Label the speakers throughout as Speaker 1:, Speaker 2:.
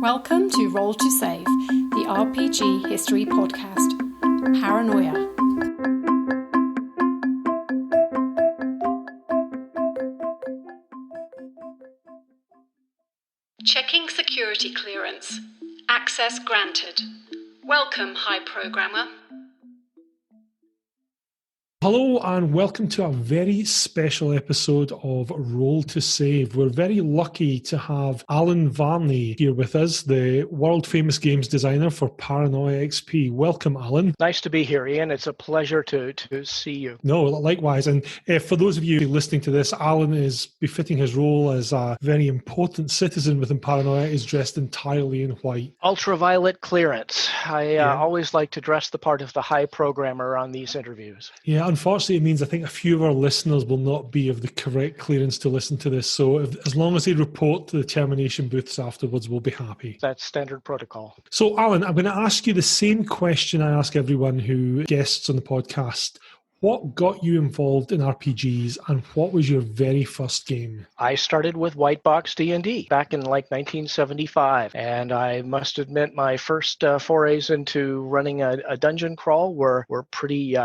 Speaker 1: Welcome to Roll to Save, the RPG History Podcast. Paranoia. Checking security clearance. Access granted. Welcome, High Programmer.
Speaker 2: Hello and welcome to a very special episode of Roll to Save. We're very lucky to have Alan Varney here with us, the world-famous games designer for Paranoia XP. Welcome, Alan.
Speaker 3: Nice to be here, Iain. It's a pleasure to see you.
Speaker 2: No, likewise. And for those of you listening to this, Alan is befitting his role as a very important citizen within Paranoia, is dressed entirely in white.
Speaker 3: Ultraviolet clearance. I always like to dress the part of the High Programmer on these interviews.
Speaker 2: Yeah, unfortunately, it means I think a few of our listeners will not be of the correct clearance to listen to this. So as long as they report to the termination booths afterwards, we'll be happy.
Speaker 3: That's standard protocol.
Speaker 2: So, Alan, I'm going to ask you the same question I ask everyone who guests on the podcast. What got you involved in RPGs and what was your very first game?
Speaker 3: I started with White Box D&D back in 1975. And I must admit my first forays into running a dungeon crawl were pretty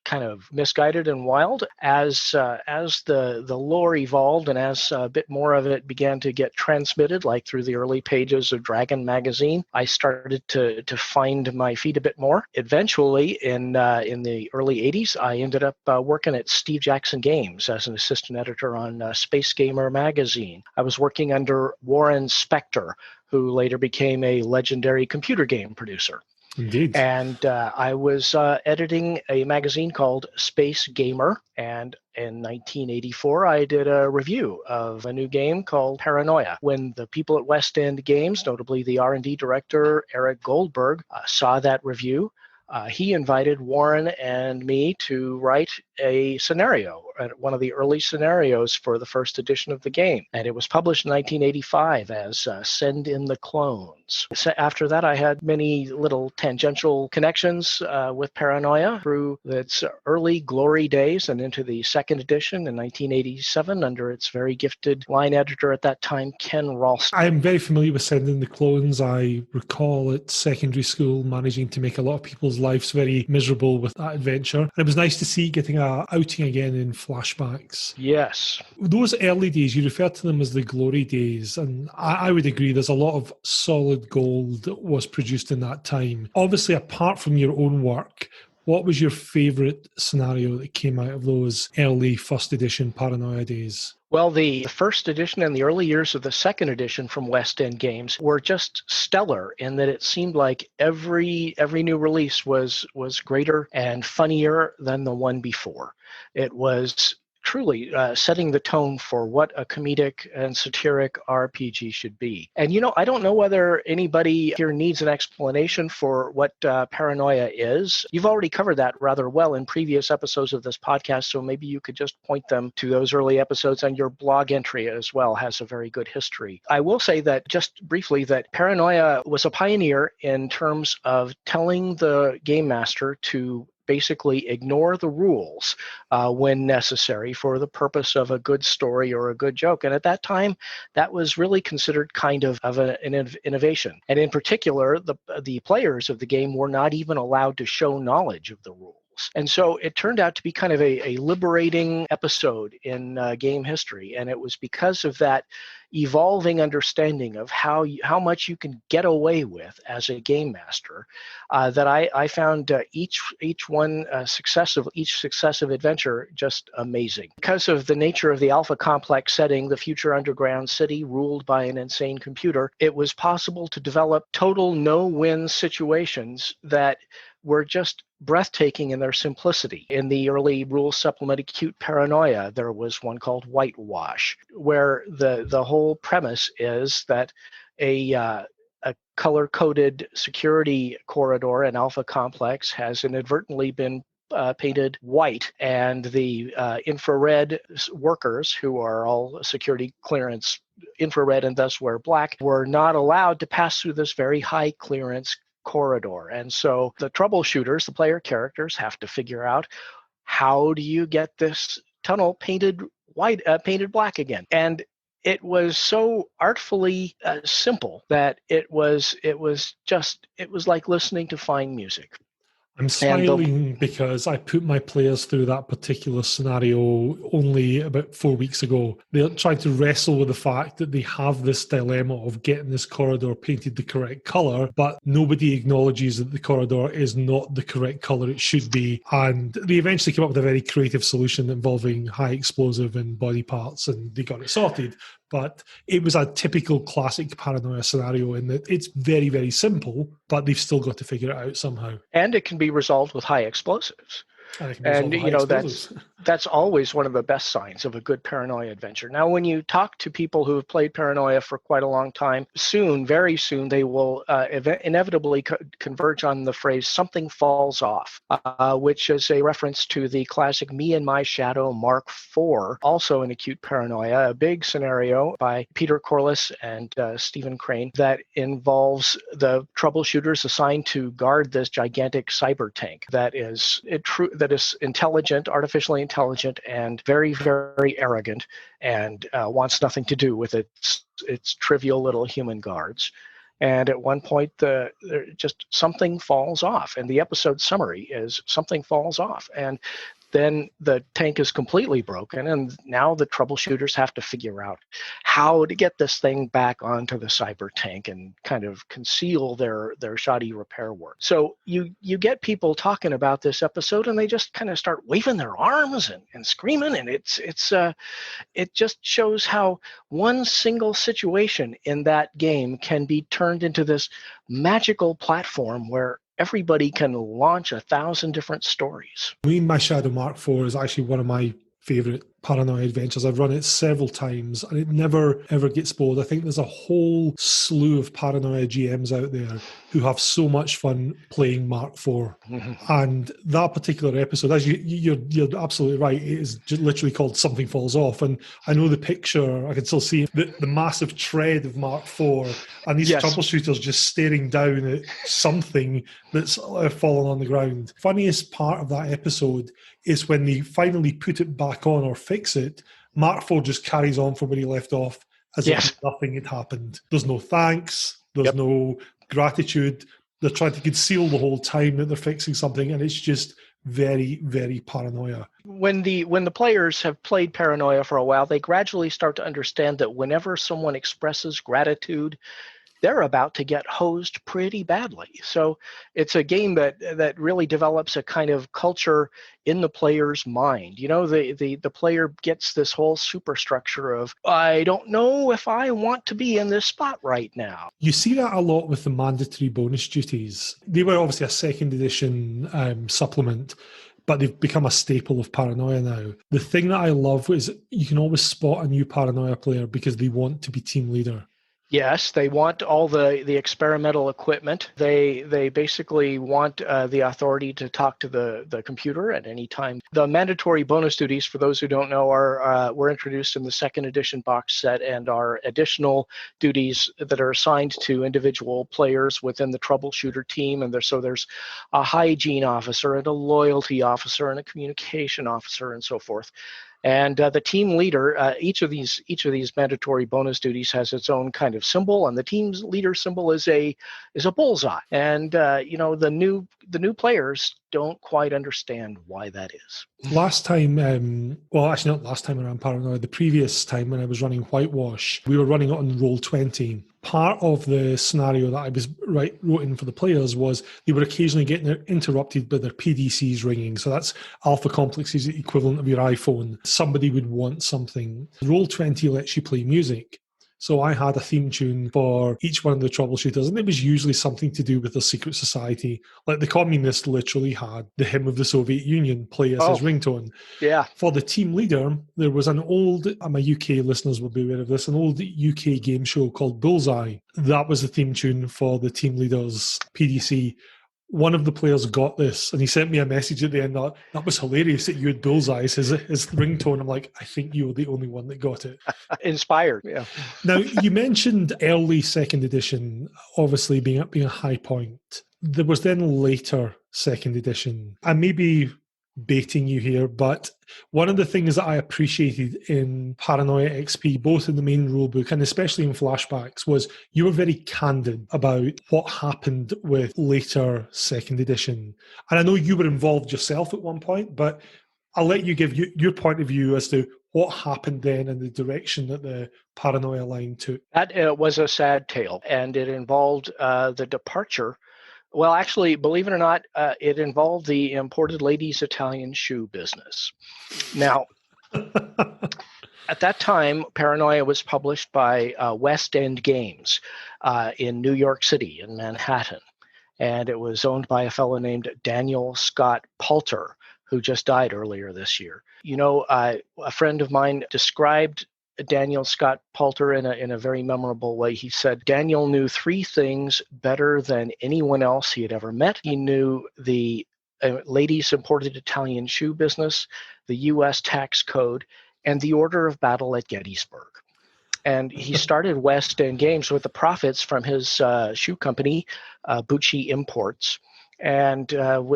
Speaker 3: kind of misguided and wild. As the lore evolved and as a bit more of it began to get transmitted, like through the early pages of Dragon magazine, I started to find my feet a bit more. Eventually, in the early 80s, I ended up working at Steve Jackson Games as an assistant editor on Space Gamer magazine. I was working under Warren Spector, who later became a legendary computer game producer.
Speaker 2: Indeed.
Speaker 3: And I was editing a magazine called Space Gamer, and in 1984, I did a review of a new game called Paranoia. When the people at West End Games, notably the R&D director, Eric Goldberg, saw that review, he invited Warren and me to write a scenario, one of the early scenarios for the first edition of the game. And it was published in 1985 as Send in the Clones. So after that, I had many little tangential connections with Paranoia through its early glory days and into the second edition in 1987 under its very gifted line editor at that time, Ken Ralston.
Speaker 2: I'm very familiar with Send in the Clones. I recall at secondary school managing to make a lot of people's lives very miserable with that adventure. And it was nice to see getting a outing again in flashbacks.
Speaker 3: Yes.
Speaker 2: Those early days, you refer to them as the glory days, and I would agree there's a lot of solid gold that was produced in that time. Obviously, apart from your own work, what was your favourite scenario that came out of those early first edition Paranoia days?
Speaker 3: Well, the first edition and the early years of the second edition from West End Games were just stellar in that it seemed like every new release was greater and funnier than the one before. It was truly setting the tone for what a comedic and satiric RPG should be. And, I don't know whether anybody here needs an explanation for what Paranoia is. You've already covered that rather well in previous episodes of this podcast, so maybe you could just point them to those early episodes, and your blog entry as well has a very good history. I will say that, just briefly, that Paranoia was a pioneer in terms of telling the game master to basically ignore the rules when necessary for the purpose of a good story or a good joke. And at that time, that was really considered kind of an innovation. And in particular, the players of the game were not even allowed to show knowledge of the rules. And so it turned out to be kind of a liberating episode in game history. And it was because of that evolving understanding of how much you can get away with as a game master that I found each successive adventure just amazing. Because of the nature of the Alpha Complex setting, the future underground city ruled by an insane computer, it was possible to develop total no-win situations that were just breathtaking in their simplicity. In the early rules supplement Acute Paranoia, there was one called Whitewash, where the whole premise is that a color-coded security corridor in Alpha Complex has inadvertently been painted white, and the infrared workers, who are all security clearance infrared and thus wear black, were not allowed to pass through this very high clearance corridor. And so the troubleshooters, the player characters, have to figure out, how do you get this tunnel painted white, painted black again? And it was so artfully simple that it was like listening to fine music.
Speaker 2: I'm smiling because I put my players through that particular scenario only about 4 weeks ago. They're trying to wrestle with the fact that they have this dilemma of getting this corridor painted the correct colour, but nobody acknowledges that the corridor is not the correct colour it should be. And they eventually came up with a very creative solution involving high explosive and body parts, and they got it sorted. But it was a typical classic Paranoia scenario in that it's very, very simple, but they've still got to figure it out somehow.
Speaker 3: And it can be resolved with high explosives. And that's always one of the best signs of a good Paranoia adventure. Now, when you talk to people who have played Paranoia for quite a long time, very soon, they will inevitably converge on the phrase "something falls off," which is a reference to the classic "Me and My Shadow" Mark IV, also in Acute Paranoia, a big scenario by Peter Corliss and Stephen Crane that involves the troubleshooters assigned to guard this gigantic cyber tank that is intelligent, artificially intelligent, and very, very arrogant, and wants nothing to do with its trivial little human guards. And at one point, just something falls off, and the episode summary is something falls off, and then the tank is completely broken, and now the troubleshooters have to figure out how to get this thing back onto the cyber tank and kind of conceal their shoddy repair work. So you get people talking about this episode, and they just kind of start waving their arms and screaming, and it just shows how one single situation in that game can be turned into this magical platform where everybody can launch 1,000 different stories.
Speaker 2: Me and My Shadow Mark IV is actually one of my favourite Paranoia adventures. I've run it several times and it never ever gets bored. I think there's a whole slew of Paranoia GMs out there who have so much fun playing Mark IV. Mm-hmm. And that particular episode, as you're absolutely right, it is just literally called Something Falls Off. And I know the picture, I can still see the massive tread of Mark IV and these troubleshooters just staring down at something that's fallen on the ground. Funniest part of that episode is when they finally put it back on or fix it, Mark IV just carries on from where he left off as if nothing had happened. There's no thanks, there's no gratitude. They're trying to conceal the whole time that they're fixing something, and it's just very, very Paranoia.
Speaker 3: When the players have played Paranoia for a while, they gradually start to understand that whenever someone expresses gratitude, they're about to get hosed pretty badly. So it's a game that really develops a kind of culture in the player's mind. You know, the player gets this whole superstructure of, I don't know if I want to be in this spot right now.
Speaker 2: You see that a lot with the mandatory bonus duties. They were obviously a second edition supplement, but they've become a staple of Paranoia now. The thing that I love is you can always spot a new Paranoia player because they want to be team leader.
Speaker 3: Yes, they want all the experimental equipment. They basically want the authority to talk to the computer at any time. The mandatory bonus duties, for those who don't know, were introduced in the second edition box set and are additional duties that are assigned to individual players within the troubleshooter team. And there's a hygiene officer and a loyalty officer and a communication officer and so forth. And the team leader, each of these mandatory bonus duties has its own kind of symbol, and the team's leader symbol is a bullseye. And the new players don't quite understand why that is.
Speaker 2: Last time, actually not last time around Paranoia, the previous time when I was running Whitewash, we were running it on Roll20. Part of the scenario that I was wrote in for the players was they were occasionally getting interrupted by their PDCs ringing. So that's alpha complexes, the equivalent of your iPhone. Somebody would want something. Roll20 lets you play music. So I had a theme tune for each one of the troubleshooters, and it was usually something to do with their secret society. Like the communists literally had the hymn of the Soviet Union play as his ringtone.
Speaker 3: Yeah.
Speaker 2: For the team leader, there was an old, my UK listeners will be aware of this, an old UK game show called Bullseye. That was the theme tune for the team leader's PDC. One of the players got this, and he sent me a message at the end that was hilarious that you had Bullseye as his ringtone. I'm like, I think you were the only one that got it.
Speaker 3: Inspired, yeah.
Speaker 2: Now, you mentioned early second edition, obviously being a high point. There was then later second edition, and maybe baiting you here, but one of the things that I appreciated in Paranoia XP, both in the main rulebook and especially in flashbacks, was you were very candid about what happened with later second edition. And I know you were involved yourself at one point, but I'll let you give your point of view as to what happened then and the direction that the Paranoia line took.
Speaker 3: That was a sad tale, and it involved the departure. Well, actually, believe it or not, it involved the imported ladies' Italian shoe business. Now, at that time, Paranoia was published by West End Games in New York City, in Manhattan. And it was owned by a fellow named Daniel Scott Poulter, who just died earlier this year. You know, a friend of mine described Daniel Scott Poulter in a very memorable way. He said, Daniel knew three things better than anyone else he had ever met. He knew the ladies' imported Italian shoe business, the U.S. tax code, and the order of battle at Gettysburg. And he started West End Games with the profits from his shoe company, Bucci Imports. And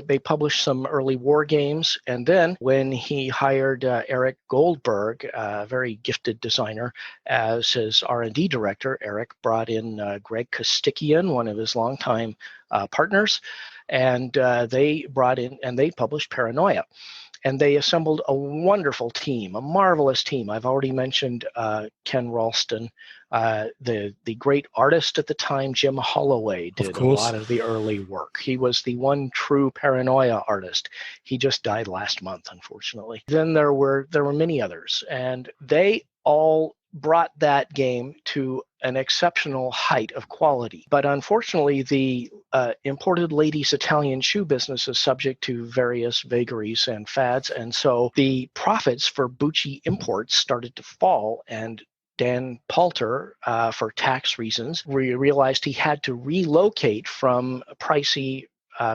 Speaker 3: they published some early war games. And then when he hired Eric Goldberg, a very gifted designer, as his R&D director, Eric brought in Greg Kostikian, one of his longtime partners. And they brought in, and they published Paranoia. And they assembled a wonderful team, a marvelous team. I've already mentioned Ken Ralston. The great artist at the time, Jim Holloway, did a lot of the early work. He was the one true Paranoia artist. He just died last month, unfortunately. Then there were many others, and they all brought that game to an exceptional height of quality. But unfortunately, the imported ladies' Italian shoe business is subject to various vagaries and fads. And so the profits for Bucci Imports started to fall, and Dan Poulter, for tax reasons, realized he had to relocate from pricey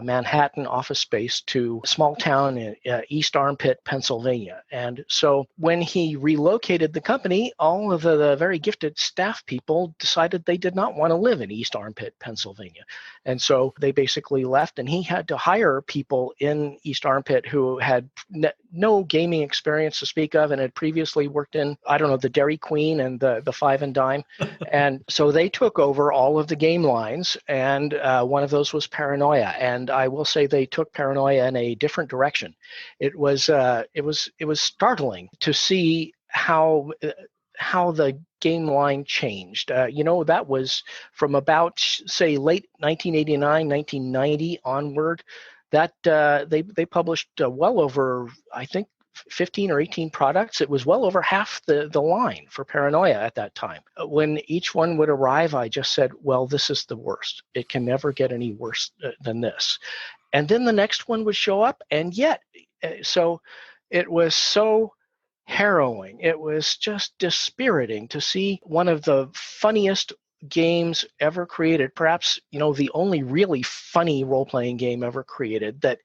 Speaker 3: Manhattan office space to a small town in East Armpit, Pennsylvania. And so when he relocated the company, all of the very gifted staff people decided they did not want to live in East Armpit, Pennsylvania. And so they basically left, and he had to hire people in East Armpit who had no gaming experience to speak of and had previously worked in, I don't know, the Dairy Queen and the Five and Dime. And so they took over all of the game lines, and one of those was Paranoia. And I will say they took Paranoia in a different direction. It was startling to see how the game line changed. That was from about, say, late 1989, 1990 onward. That they published well over, I think, 15 or 18 products. It was well over half the line for Paranoia at that time. When each one would arrive, I just said, well, this is the worst. It can never get any worse than this. And then the next one would show up, and yet, so it was so harrowing. It was just dispiriting to see one of the funniest games ever created, perhaps, the only really funny role-playing game ever created, that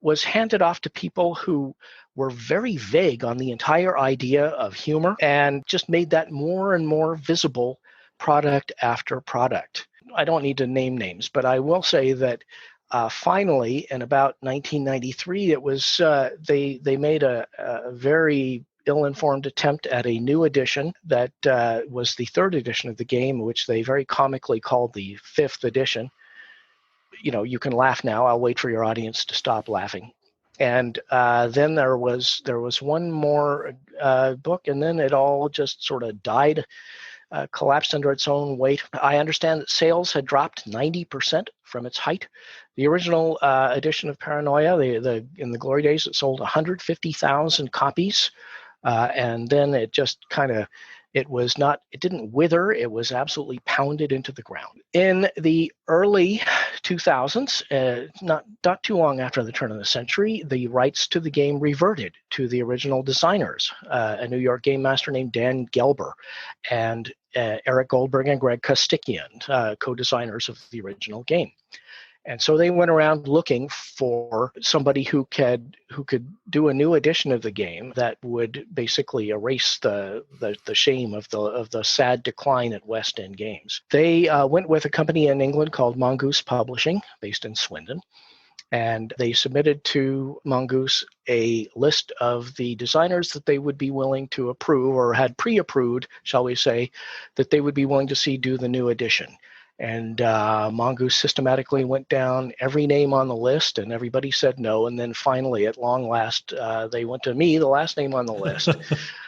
Speaker 3: was handed off to people who were very vague on the entire idea of humor, and just made that more and more visible product after product. I don't need to name names, but I will say that finally, in about 1993, it was they made a very ill-informed attempt at a new edition that was the third edition of the game, which they very comically called the fifth edition. You can laugh now. I'll wait for your audience to stop laughing. And then there was one more book, and then it all just sort of died, collapsed under its own weight. I understand that sales had dropped 90% from its height. The original edition of Paranoia, in the glory days, it sold 150,000 copies, and then it just kind of, it didn't wither, it was absolutely pounded into the ground. In the early 2000s, not too long after the turn of the century, the rights to the game reverted to the original designers, a New York game master named Dan Gelber, and Eric Goldberg and Greg Kostikian, co-designers of the original game. And so they went around looking for somebody who could do a new edition of the game that would basically erase the shame of the sad decline at West End Games. They went with a company in England called Mongoose Publishing, based in Swindon. And they submitted to Mongoose a list of the designers that they would be willing to approve, or had pre-approved, shall we say, that they would be willing to see do the new edition. And Mongoose systematically went down every name on the list, and everybody said no. And then finally, at long last, they went to me, the last name on the list.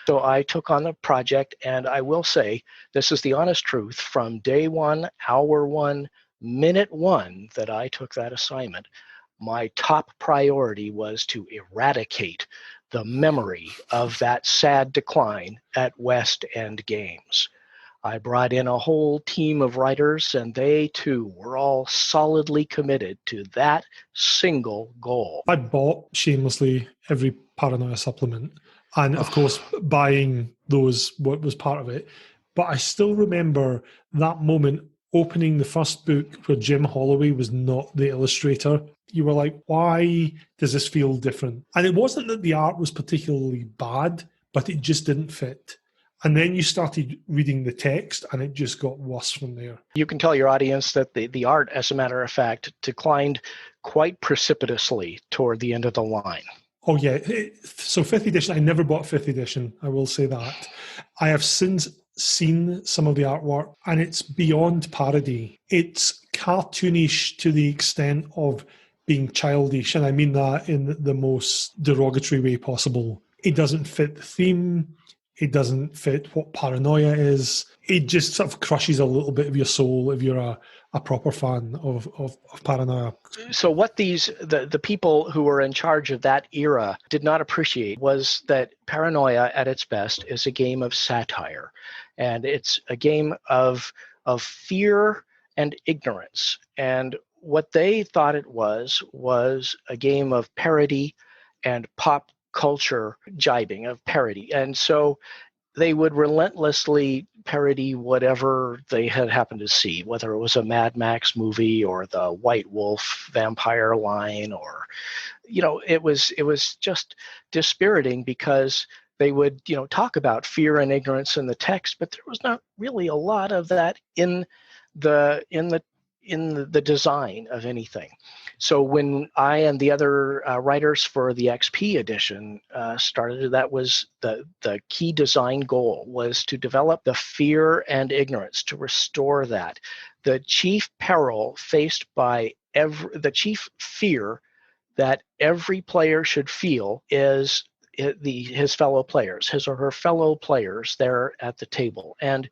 Speaker 3: So I took on the project, and I will say, this is the honest truth, from day one, hour one, minute one that I took that assignment, my top priority was to eradicate the memory of that sad decline at West End Games. I brought in a whole team of writers, and they too were all solidly committed to that single goal.
Speaker 2: I bought shamelessly every Paranoia supplement, and of course, buying those was part of it. But I still remember that moment opening the first book where Jim Holloway was not the illustrator. You were like, why does this feel different? And it wasn't that the art was particularly bad, but it just didn't fit. And then you started reading the text, and it just got worse from there.
Speaker 3: You can tell your audience that the art, as a matter of fact, declined quite precipitously toward the end of the line.
Speaker 2: Oh, yeah. So 5th edition, I never bought 5th edition, I will say that. I have since seen some of the artwork, and it's beyond parody. It's cartoonish to the extent of being childish, and I mean that in the most derogatory way possible. It doesn't fit the theme. It doesn't fit what paranoia is. It just sort of crushes a little bit of your soul if you're a proper fan of paranoia.
Speaker 3: So what the people who were in charge of that era did not appreciate was that Paranoia at its best is a game of satire. And it's a game of fear and ignorance. And what they thought it was a game of parody and pop culture jibing, of parody. And so they would relentlessly parody whatever they had happened to see, whether it was a Mad Max movie or the White Wolf vampire line, or, it was just dispiriting, because they would, talk about fear and ignorance in the text, but there was not really a lot of that in the design of anything. So when I and the other writers for the XP edition started, that was the key design goal, was to develop the fear and ignorance, to restore that. The chief peril faced by the chief fear that every player should feel is his fellow players, his or her fellow players there at the table. And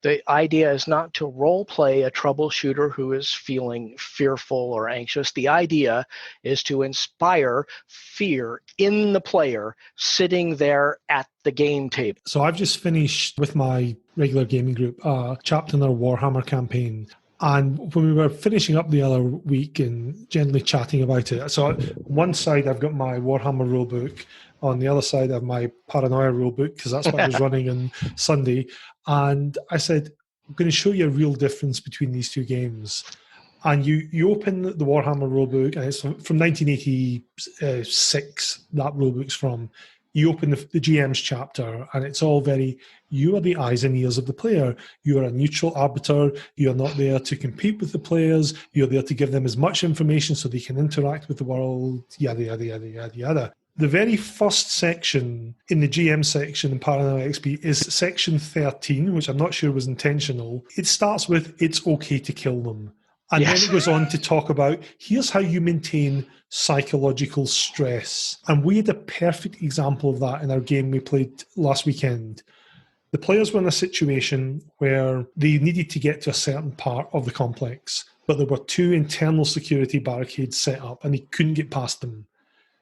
Speaker 3: the idea is not to role play a troubleshooter who is feeling fearful or anxious. The idea is to inspire fear in the player sitting there at the game table.
Speaker 2: So I've just finished with my regular gaming group a chapter in our Warhammer campaign. And when we were finishing up the other week and generally chatting about it, so on one side I've got my Warhammer rulebook, on the other side I have my Paranoia rulebook, because that's what I was running on Sunday. And I said, I'm going to show you a real difference between these two games. And you open the Warhammer rulebook, and it's from 1986, that rulebook's from. You open the GM's chapter, and it's all very, you are the eyes and ears of the player. You are a neutral arbiter. You are not there to compete with the players. You're there to give them as much information so they can interact with the world, yada, yada, yada, yada, yada. The very first section in the GM section in Paranoia XP is section 13, which I'm not sure was intentional. It starts with, it's okay to kill them. And yes. Then it goes on to talk about, here's how you maintain psychological stress. And we had a perfect example of that in our game we played last weekend. The players were in a situation where they needed to get to a certain part of the complex, but there were 2 internal security barricades set up and they couldn't get past them.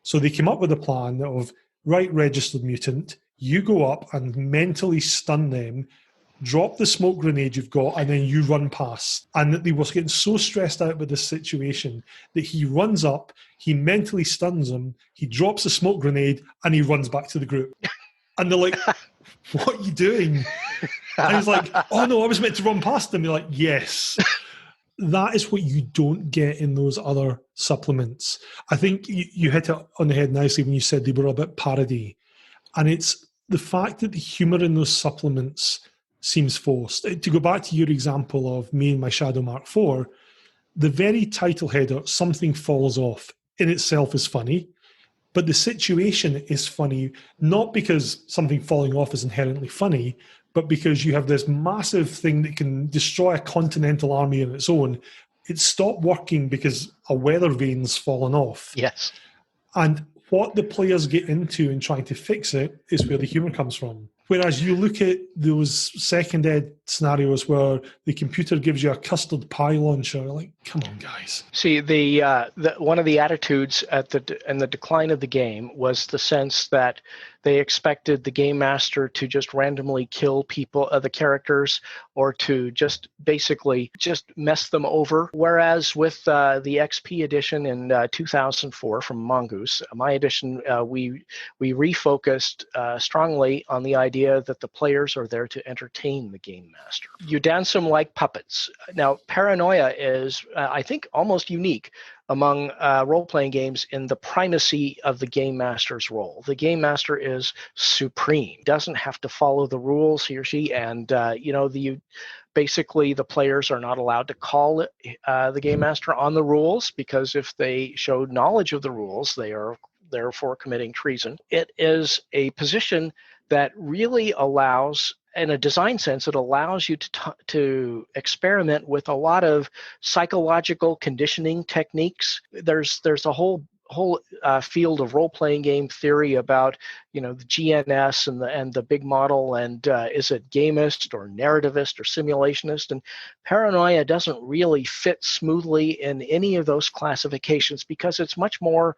Speaker 2: So they came up with a plan of, right, registered mutant, you go up and mentally stun them, drop the smoke grenade you've got, and then you run past. And that they was getting so stressed out with this situation that he runs up, he mentally stuns them, he drops the smoke grenade, and he runs back to the group. And they're like, what are you doing? And he's like, oh no, I was meant to run past them. They're like, yes. That is what you don't get in those other supplements. I think you hit it on the head nicely when you said they were a bit parody. And it's the fact that the humour in those supplements seems forced. To go back to your example of me and my Shadow Mark IV, the very title header, something falls off, in itself is funny, but the situation is funny, not because something falling off is inherently funny, but because you have this massive thing that can destroy a continental army on its own. It stopped working because a weather vane's fallen off.
Speaker 3: Yes.
Speaker 2: And what the players get into in trying to fix it is where the humour comes from. Whereas you look at those second ed scenarios where the computer gives you a custard pie launcher, like, come on, guys.
Speaker 3: See, the one of the attitudes in the decline of the game was the sense that they expected the game master to just randomly kill people, the characters, or to just basically just mess them over. Whereas with the XP edition in 2004 from Mongoose, my edition, we refocused strongly on the idea that the players are there to entertain the game master. You dance them like puppets. Now, Paranoia is, I think, almost unique among role-playing games in the primacy of the game master's role. The game master is supreme, doesn't have to follow the rules, he or she, and basically the players are not allowed to call the game master on the rules, because if they showed knowledge of the rules, they are therefore committing treason. It is a position that really allows, in a design sense, it allows you to experiment with a lot of psychological conditioning techniques. There's a whole field of role-playing game theory about, the GNS and the big model, and is it gamist or narrativist or simulationist? And Paranoia doesn't really fit smoothly in any of those classifications because it's much more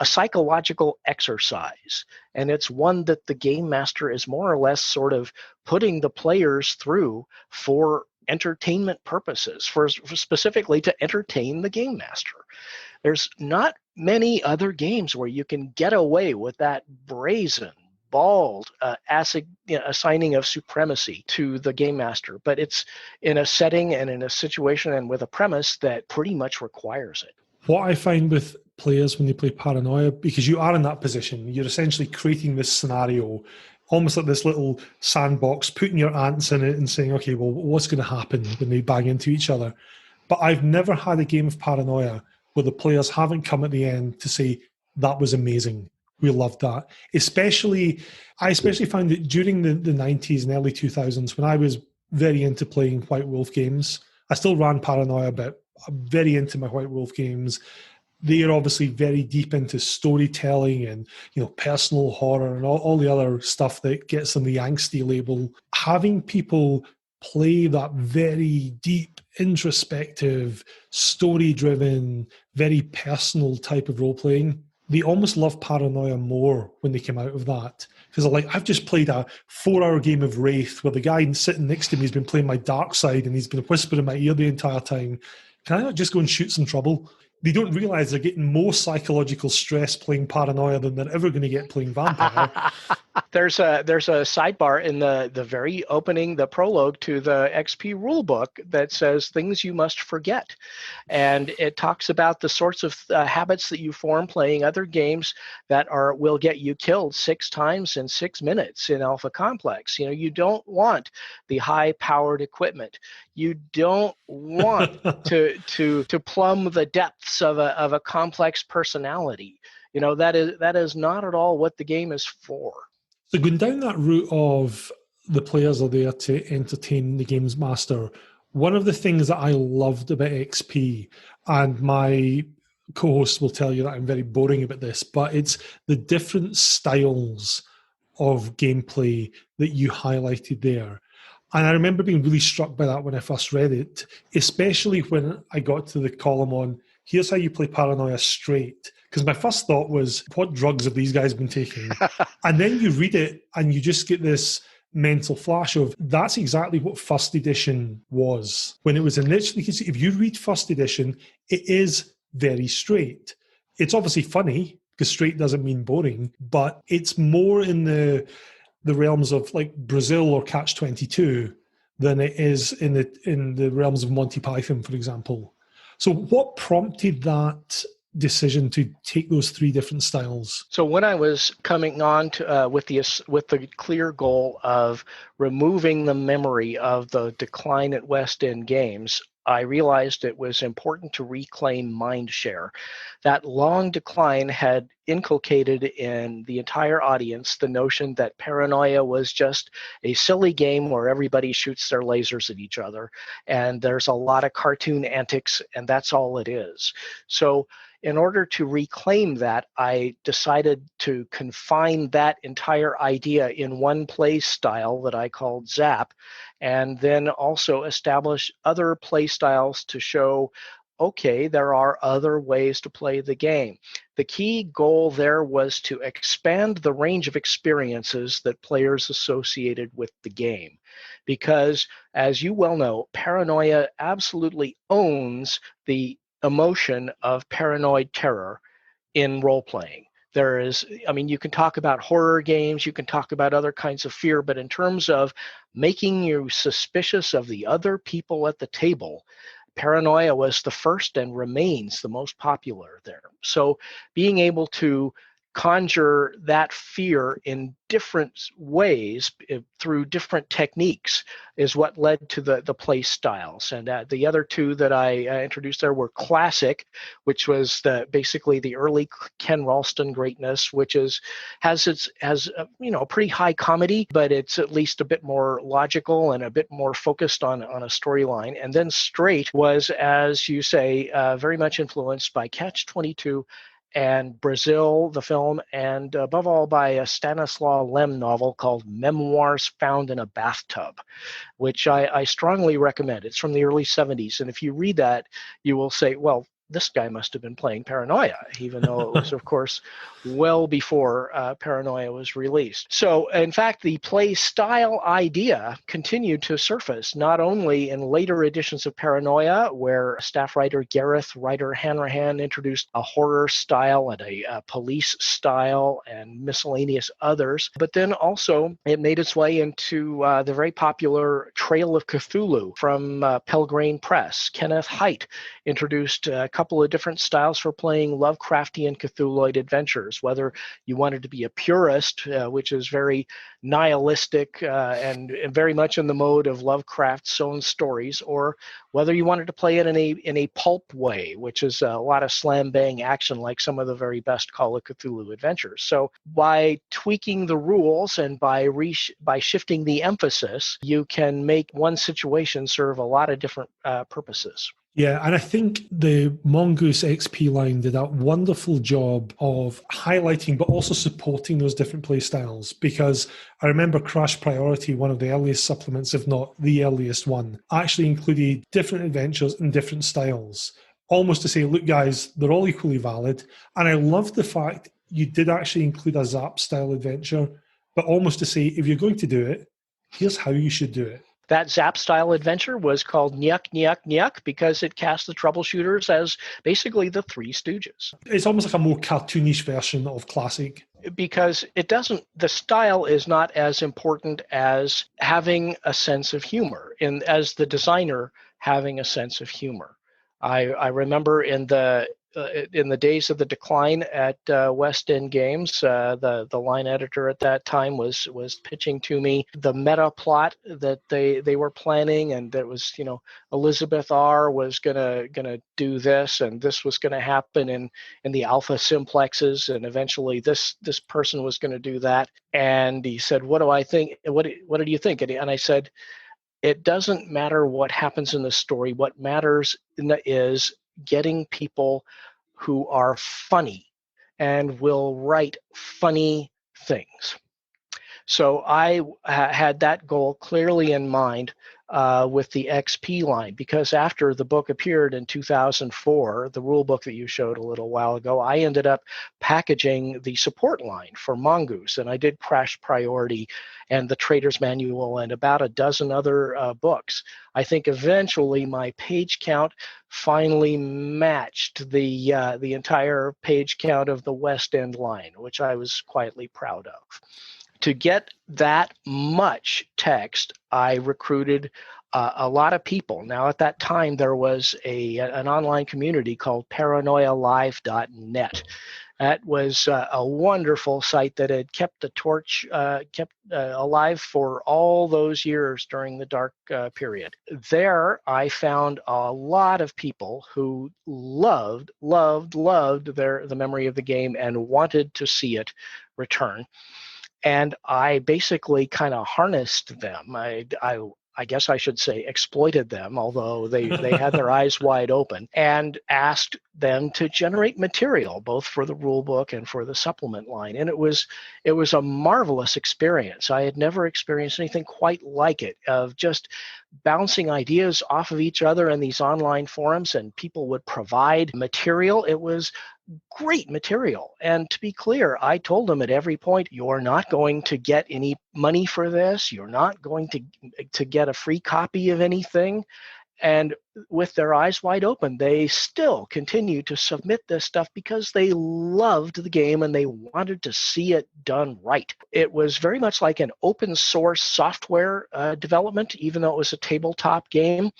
Speaker 3: a psychological exercise, and it's one that the game master is more or less sort of putting the players through for entertainment purposes, for specifically to entertain the game master. There's not many other games where you can get away with that brazen, bald assigning of supremacy to the game master, but it's in a setting and in a situation and with a premise that pretty much requires it.
Speaker 2: What I find with players when they play Paranoia, because you are in that position, you're essentially creating this scenario, almost like this little sandbox, putting your ants in it and saying, okay, well, what's going to happen when they bang into each other? But I've never had a game of Paranoia where the players haven't come at the end to say, that was amazing. We loved that. I especially found that during the 90s and early 2000s, when I was very into playing White Wolf games, I still ran Paranoia a bit. I'm very into my White Wolf games. They are obviously very deep into storytelling and, personal horror and all the other stuff that gets them the angsty label. Having people play that very deep, introspective, story-driven, very personal type of role-playing, they almost love Paranoia more when they come out of that. Because they're like, I've just played a 4-hour game of Wraith where the guy sitting next to me has been playing my dark side and he's been whispering in my ear the entire time. Can I not just go and shoot some trouble? They don't realise they're getting more psychological stress playing Paranoia than they're ever going to get playing Vampire.
Speaker 3: There's a sidebar in the very opening, the prologue to the XP rulebook that says things you must forget. And it talks about the sorts of habits that you form playing other games that will get you killed 6 times in 6 minutes in Alpha Complex. You don't want the high-powered equipment. You don't want to plumb the depths of a complex personality. That is not at all what the game is for.
Speaker 2: So going down that route of the players are there to entertain the games master, one of the things that I loved about XP, and my co-hosts will tell you that I'm very boring about this, but it's the different styles of gameplay that you highlighted there. And I remember being really struck by that when I first read it, especially when I got to the column on, here's how you play Paranoia straight. Because my first thought was, what drugs have these guys been taking? And then you read it and you just get this mental flash of, that's exactly what first edition was. When it was initially, if you read first edition, it is very straight. It's obviously funny, because straight doesn't mean boring, but it's more in the realms of like Brazil or Catch-22 than it is in the realms of Monty Python, for example. So what prompted that decision to take those 3 different styles?
Speaker 3: So when I was coming on to, with the clear goal of removing the memory of the decline at West End Games, I realized it was important to reclaim mind share. That long decline had inculcated in the entire audience the notion that Paranoia was just a silly game where everybody shoots their lasers at each other, and there's a lot of cartoon antics, and that's all it is. So in order to reclaim that, I decided to confine that entire idea in one play style that I called Zap, and then also establish other play styles to show, okay, there are other ways to play the game. The key goal there was to expand the range of experiences that players associated with the game. Because, as you well know, Paranoia absolutely owns the emotion of paranoid terror in role playing. There is, I mean, you can talk about horror games, you can talk about other kinds of fear, but in terms of making you suspicious of the other people at the table, Paranoia was the first and remains the most popular there. So being able to conjure that fear in different ways through different techniques is what led to the play styles. And the other two that I introduced there were Classic, which was basically the early Ken Ralston greatness, which has a pretty high comedy, but it's at least a bit more logical and a bit more focused on a storyline. And then Straight was, as you say, very much influenced by Catch-22 and Brazil, the film, and above all by a Stanislaw Lem novel called Memoirs Found in a Bathtub, which I strongly recommend. It's from the early 70s, and if you read that, you will say, well, this guy must have been playing Paranoia, even though it was, of course, well before Paranoia was released. So, in fact, the play style idea continued to surface, not only in later editions of Paranoia, where staff writer Gareth Ryder Hanrahan introduced a horror style and a police style and miscellaneous others, but then also it made its way into the very popular Trail of Cthulhu from Pelgrane Press. Kenneth Haidt introduced a couple of different styles for playing Lovecraftian Cthulhuid adventures, whether you wanted to be a purist, which is very nihilistic and very much in the mode of Lovecraft's own stories, or whether you wanted to play it in a pulp way, which is a lot of slam bang action like some of the very best Call of Cthulhu adventures. So by tweaking the rules and by shifting the emphasis, you can make one situation serve a lot of different purposes.
Speaker 2: Yeah, and I think the Mongoose XP line did a wonderful job of highlighting but also supporting those different play styles, because I remember Crash Priority, one of the earliest supplements, if not the earliest one, actually included different adventures and different styles, almost to say, look guys, they're all equally valid. And I love the fact you did actually include a Zap style adventure, but almost to say, if you're going to do it, here's how you should do it.
Speaker 3: That Zap-style adventure was called Nyuk, Nyuk, Nyuk because it cast the troubleshooters as basically the Three Stooges.
Speaker 2: It's almost like a more cartoonish version of Classic.
Speaker 3: Because the style is not as important as having a sense of humor, as the designer having a sense of humor. I remember in the days of the decline at West End Games, the line editor at that time was pitching to me the meta plot that they were planning, and that was, Elizabeth R was gonna do this, and this was gonna happen in the alpha simplexes, and eventually this person was gonna do that. And he said, "What do I think? What do you think?" And I said, "It doesn't matter what happens in the story. What matters is getting people who are funny and will write funny things." So I had that goal clearly in mind with the XP line, because after the book appeared in 2004, the rule book that you showed a little while ago, I ended up packaging the support line for Mongoose, and I did Crash Priority and the Trader's Manual and about a dozen other books. I think eventually my page count finally matched the entire page count of the West End line, which I was quietly proud of. To get that much text, I recruited a lot of people. Now, at that time, there was an online community called paranoialive.net. That was a wonderful site that had kept the torch alive for all those years during the dark period. There, I found a lot of people who loved the memory of the game and wanted to see it return. And I basically kind of harnessed them. I guess I should say exploited them, although they had their eyes wide open, and asked them to generate material, both for the rule book and for the supplement line. And it was a marvelous experience. I had never experienced anything quite like it, of just bouncing ideas off of each other in these online forums, and people would provide material. It was great material. And to be clear, I told them at every point, you're not going to get any money for this. You're not going to get a free copy of anything. And with their eyes wide open, they still continue to submit this stuff because they loved the game and they wanted to see it done right. It was very much like an open source software development, even though it was a tabletop game.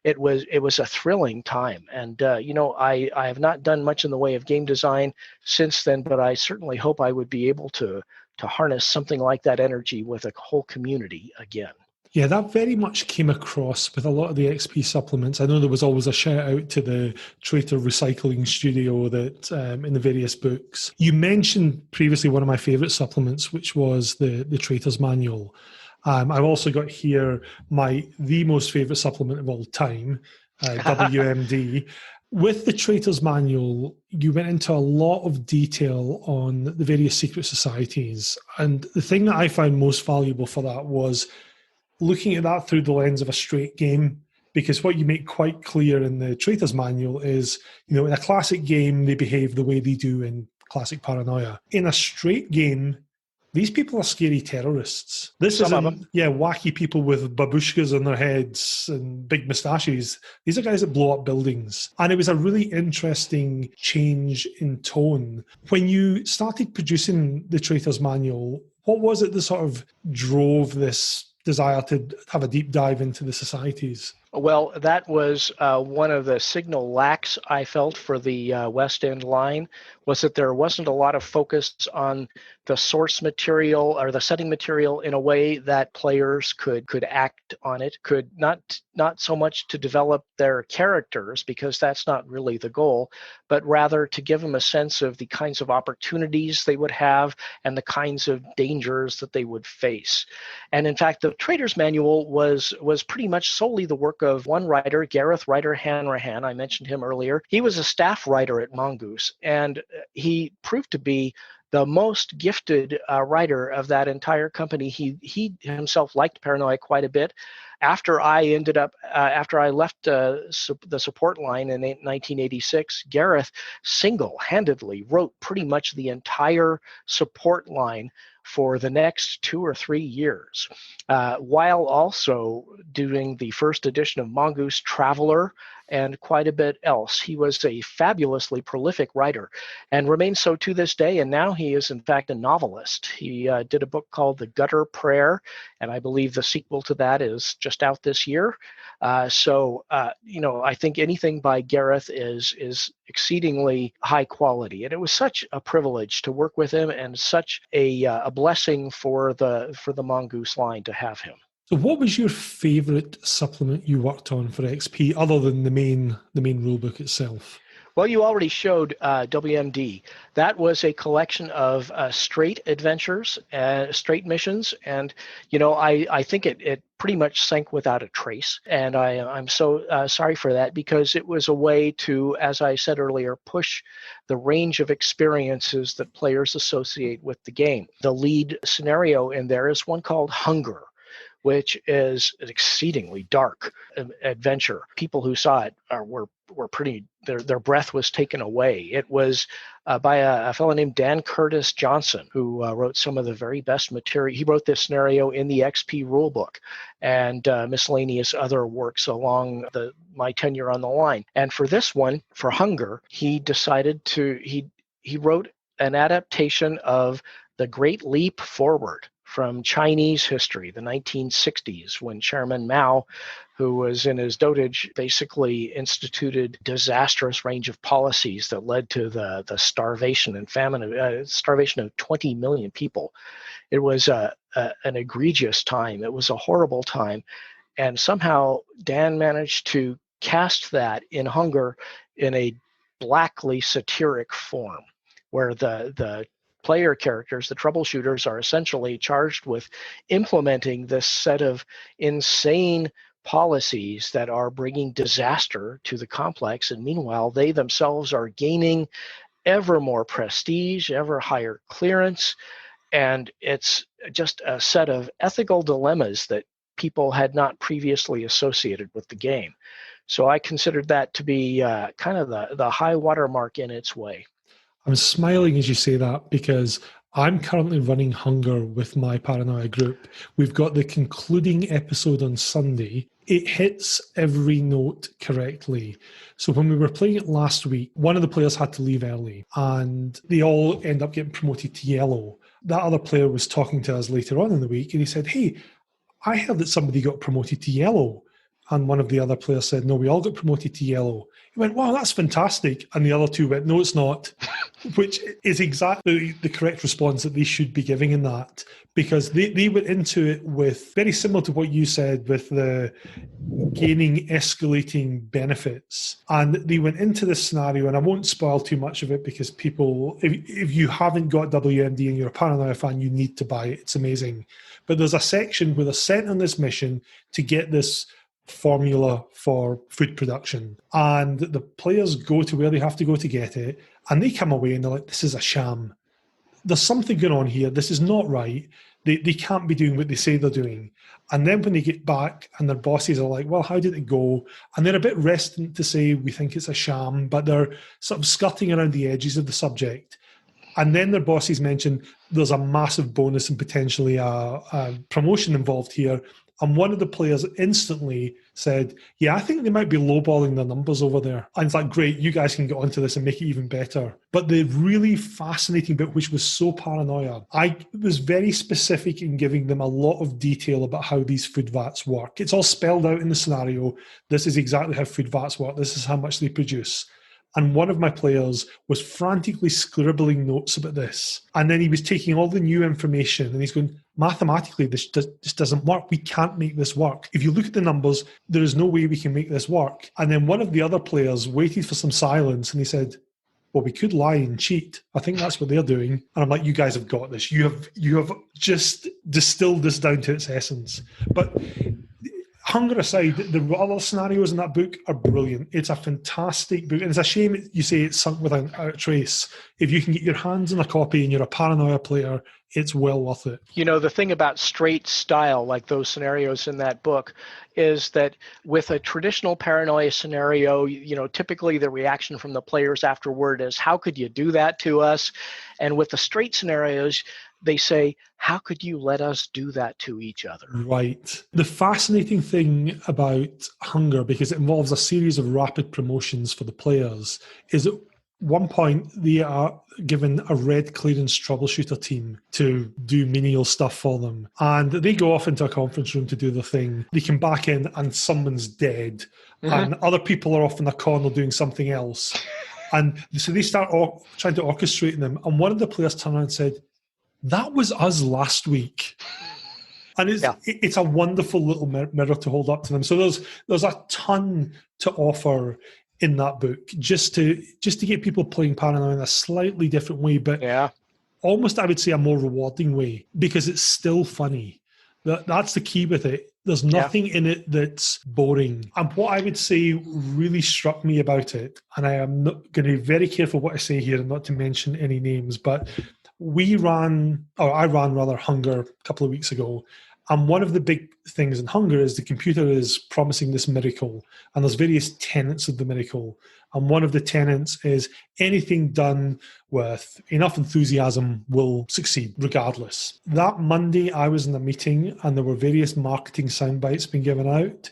Speaker 3: It was a thrilling time. And, I have not done much in the way of game design since then, but I certainly hope I would be able to harness something like that energy with a whole community again.
Speaker 2: Yeah, that very much came across with a lot of the XP supplements. I know there was always a shout out to the Traitor Recycling Studio that in the various books. You mentioned previously one of my favourite supplements, which was the Traitor's Manual. I've also got here the most favourite supplement of all time, WMD. With the Traitor's Manual, you went into a lot of detail on the various secret societies. And the thing that I found most valuable for that was looking at that through the lens of a straight game, because what you make quite clear in the Traitor's Manual is, in a classic game, they behave the way they do in classic Paranoia. In a straight game, these people are scary terrorists. This isn't, wacky people with babushkas on their heads and big moustaches. These are guys that blow up buildings. And it was a really interesting change in tone. When you started producing the Traitor's Manual, what was it that sort of drove this desire to have a deep dive into the societies?
Speaker 3: Well, that was one of the signal lacks I felt for the West End line, was that there wasn't a lot of focus on the source material or the setting material in a way that players could act on it, could not so much to develop their characters, because that's not really the goal, but rather to give them a sense of the kinds of opportunities they would have and the kinds of dangers that they would face. And in fact, the Traitor's Manual was pretty much solely the work of one writer, Gareth Ryder Hanrahan. I mentioned him earlier. He was a staff writer at Mongoose, and he proved to be the most gifted writer of that entire company. He himself liked Paranoia quite a bit. After I left the support line in 1986, Gareth single-handedly wrote pretty much the entire support line for the next 2 or 3 years, while also doing the first edition of Mongoose Traveler and quite a bit else. He was a fabulously prolific writer and remains so to this day, and now he is in fact a novelist. He did a book called The Gutter Prayer, and I believe the sequel to that is just out this year. I think anything by Gareth is exceedingly high quality, and it was such a privilege to work with him and such a blessing for the Mongoose line to have him.
Speaker 2: So what was your favourite supplement you worked on for XP, other than the main rulebook itself?
Speaker 3: Well, you already showed WMD. That was a collection of straight adventures, straight missions, and I think it pretty much sank without a trace. And I'm so sorry for that, because it was a way to, as I said earlier, push the range of experiences that players associate with the game. The lead scenario in there is one called Hunger, which is an exceedingly dark adventure. People who saw it were pretty, their breath was taken away. It was by a fellow named Dan Curtis Johnson, who wrote some of the very best material. He wrote this scenario in the XP rulebook and miscellaneous other works along my tenure on the line. And for this one, for Hunger, he decided he wrote an adaptation of The Great Leap Forward from Chinese history, the 1960s, when Chairman Mao, who was in his dotage, basically instituted a disastrous range of policies that led to the starvation and famine, starvation of 20 million people. It was an egregious time. It was a horrible time. And somehow Dan managed to cast that in Hunger in a blackly satiric form, where the player characters, the troubleshooters, are essentially charged with implementing this set of insane policies that are bringing disaster to the complex. And meanwhile, they themselves are gaining ever more prestige, ever higher clearance. And it's just a set of ethical dilemmas that people had not previously associated with the game. So I considered that to be kind of the high watermark in its way.
Speaker 2: I'm smiling as you say that because I'm currently running Hunger with my Paranoia group. We've got the concluding episode on Sunday. It hits every note correctly. So when we were playing it last week, one of the players had to leave early and they all end up getting promoted to yellow. That other player was talking to us later on in the week and he said, "Hey, I heard that somebody got promoted to yellow." And one of the other players said, "No, we all got promoted to yellow." He went, "Wow, that's fantastic." And the other two went, "No, it's not," which is exactly the correct response that they should be giving in that, because they went into it with, very similar to what you said, with the gaining escalating benefits. And they went into this scenario, and I won't spoil too much of it because people, if you haven't got WMD and you're a Paranoia fan, you need to buy it. It's amazing. But there's a section where they're sent on this mission to get this formula for food production, and the players go to where they have to go to get it, and they come away and they're like, "This is a sham. There's something going on here. This is not right. They can't be doing what they say they're doing." And then when they get back and their bosses are like, "Well, how did it go?" And they're a bit reticent to say, "We think it's a sham," but they're sort of skirting around the edges of the subject. And then their bosses mention there's a massive bonus and potentially a promotion involved here. And one of the players instantly said, "Yeah, I think they might be lowballing their numbers over there." And it's like, "Great, you guys can get onto this and make it even better." But the really fascinating bit, which was so Paranoia, I was very specific in giving them a lot of detail about how these food vats work. It's all spelled out in the scenario. This is exactly how food vats work. This is how much they produce. And one of my players was frantically scribbling notes about this. And then he was taking all the new information and he's going, "Mathematically, this doesn't work. We can't make this work. If you look at the numbers, there is no way we can make this work." And then one of the other players waited for some silence and he said, "Well, we could lie and cheat. I think that's what they're doing." And I'm like, "You guys have got this. You have just distilled this down to its essence." But Hunger aside, the other scenarios in that book are brilliant. It's a fantastic book. And it's a shame you say it's sunk without a trace. If you can get your hands on a copy and you're a Paranoia player, it's well worth it.
Speaker 3: You know, the thing about straight style, like those scenarios in that book, is that with a traditional Paranoia scenario, you know, typically the reaction from the players afterward is, "How could you do that to us?" And with the straight scenarios, they say, "How could you let us do that to each other?"
Speaker 2: Right. The fascinating thing about Hunger, because it involves a series of rapid promotions for the players, is at one point they are given a red clearance troubleshooter team to do menial stuff for them. And they go off into a conference room to do the thing. They come back in and someone's dead. Mm-hmm. And other people are off in the corner doing something else. And so they start trying to orchestrate them. And one of the players turned around and said, "That was us last week." And it's a wonderful little mirror to hold up to them. So there's a ton to offer in that book, just to get people playing Paranoia in a slightly different way, but almost, I would say, a more rewarding way, because it's still funny. That's the key with it. There's nothing in it that's boring. And what I would say really struck me about it, and I am not going to be very careful what I say here and not to mention any names, but I ran Hunger a couple of weeks ago. And one of the big things in Hunger is the computer is promising this miracle. And there's various tenets of the miracle. And one of the tenets is anything done with enough enthusiasm will succeed regardless. That Monday, I was in a meeting and there were various marketing sound bites being given out.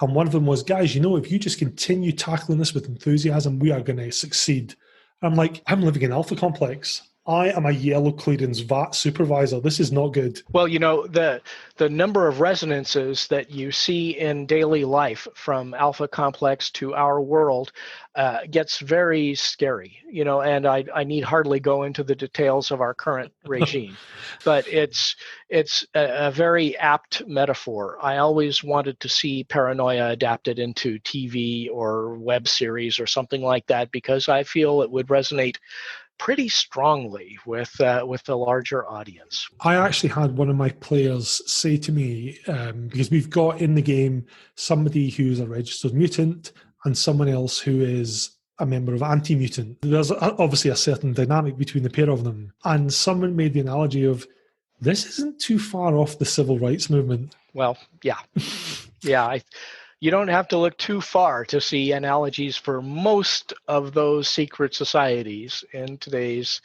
Speaker 2: And one of them was, "Guys, you know, if you just continue tackling this with enthusiasm, we are going to succeed." I'm like, I'm living in Alpha Complex. I am a yellow clearance VAT supervisor. This is not good.
Speaker 3: Well, the number of resonances that you see in daily life from Alpha Complex to our world gets very scary, and I need hardly go into the details of our current regime. But it's a very apt metaphor. I always wanted to see Paranoia adapted into TV or web series or something like that, because I feel it would resonate pretty strongly with the larger audience.
Speaker 2: I actually had one of my players say to me, because we've got in the game somebody who's a registered mutant and someone else who is a member of Anti-Mutant. There's obviously a certain dynamic between the pair of them. And someone made the analogy of, this isn't too far off the civil rights movement.
Speaker 3: Well, yeah. Yeah, you don't have to look too far to see analogies for most of those secret societies in today's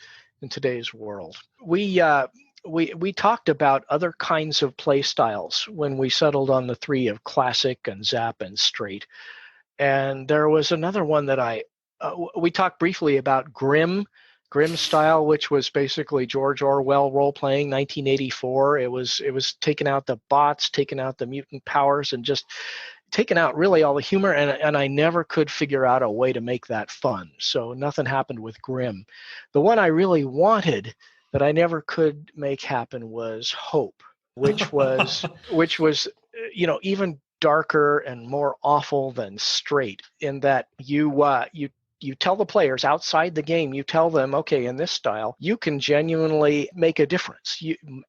Speaker 3: world. We talked about other kinds of play styles when we settled on the three of classic and Zap and straight. And there was another one that we talked briefly about Grimm style, which was basically George Orwell role-playing, 1984. It was taking out the bots, taking out the mutant powers, and just taking out really all the humor, and I never could figure out a way to make that fun. So nothing happened with Grimm. The one I really wanted that I never could make happen was Hope, which was even darker and more awful than straight, in that you tell the players outside the game, you tell them, okay, in this style, you can genuinely make a difference.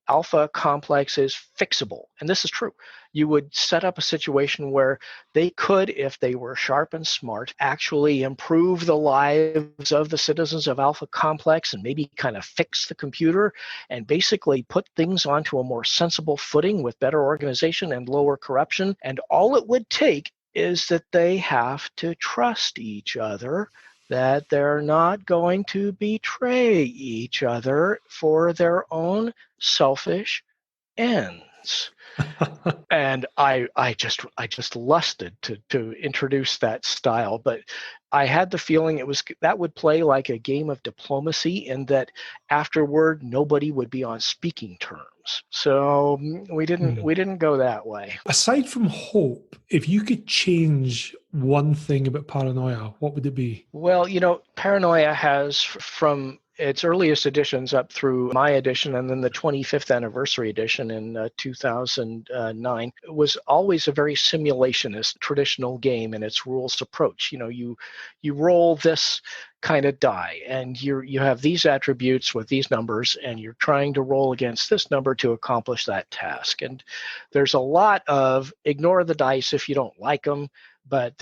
Speaker 3: Alpha Complex is fixable, and this is true. You would set up a situation where they could, if they were sharp and smart, actually improve the lives of the citizens of Alpha Complex and maybe kind of fix the computer and basically put things onto a more sensible footing with better organization and lower corruption. And all it would take is that they have to trust each other, that they're not going to betray each other for their own selfish ends. And I just lusted to introduce that style, but I had the feeling that would play like a game of diplomacy, in that afterward nobody would be on speaking terms. So we didn't go that way.
Speaker 2: Aside from Hope, if you could change one thing about Paranoia, what would it be?
Speaker 3: Well, Paranoia has, from its earliest editions up through my edition and then the 25th anniversary edition in 2009, was always a very simulationist traditional game in its rules approach. You roll this kind of die, and you have these attributes with these numbers, and you're trying to roll against this number to accomplish that task. And there's a lot of ignore the dice if you don't like them, but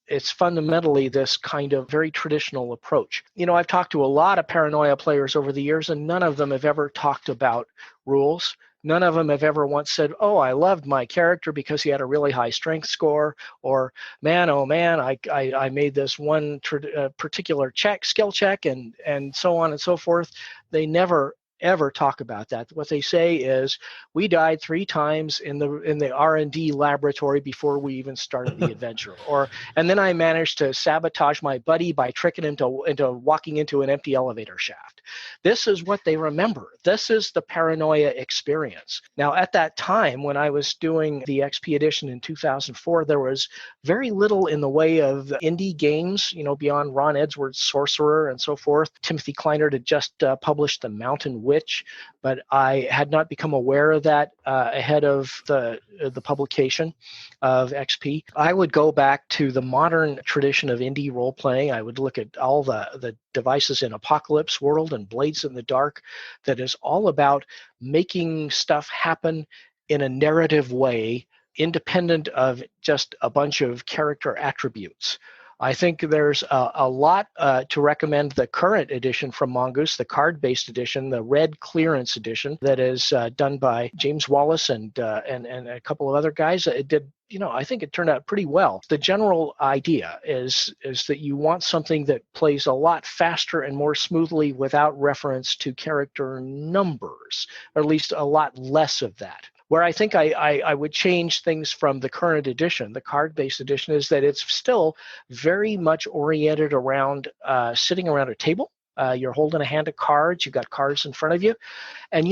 Speaker 3: it's fundamentally this kind of very traditional approach. I've talked to a lot of Paranoia players over the years, and none of them have ever talked about rules. None of them have ever once said, oh, I loved my character because he had a really high strength score, or man, oh man, I made this one particular skill check, and so on and so forth. They never ever talk about that. What they say is, we died 3 times in the R&D laboratory before we even started the adventure, and then I managed to sabotage my buddy by tricking him into walking into an empty elevator shaft. This is what they remember. This is the Paranoia experience. Now, at that time, when I was doing the XP edition in 2004, there was very little in the way of indie games, beyond Ron Edwards' Sorcerer and so forth. Timothy Kleinert had just published The Mountain Witch, but I had not become aware of that ahead of the publication of XP. I would go back to the modern tradition of indie role-playing. I would look at all the devices in Apocalypse World and Blades in the Dark that is all about making stuff happen in a narrative way, independent of just a bunch of character attributes. I think there's a lot to recommend the current edition from Mongoose, the card-based edition, the red clearance edition that is done by James Wallace and a couple of other guys. It did, I think it turned out pretty well. The general idea is that you want something that plays a lot faster and more smoothly without reference to character numbers, or at least a lot less of that. Where I think I would change things from the current edition, the card-based edition, is that it's still very much oriented around sitting around a table You're holding a hand of cards. You've got cards in front of you. And,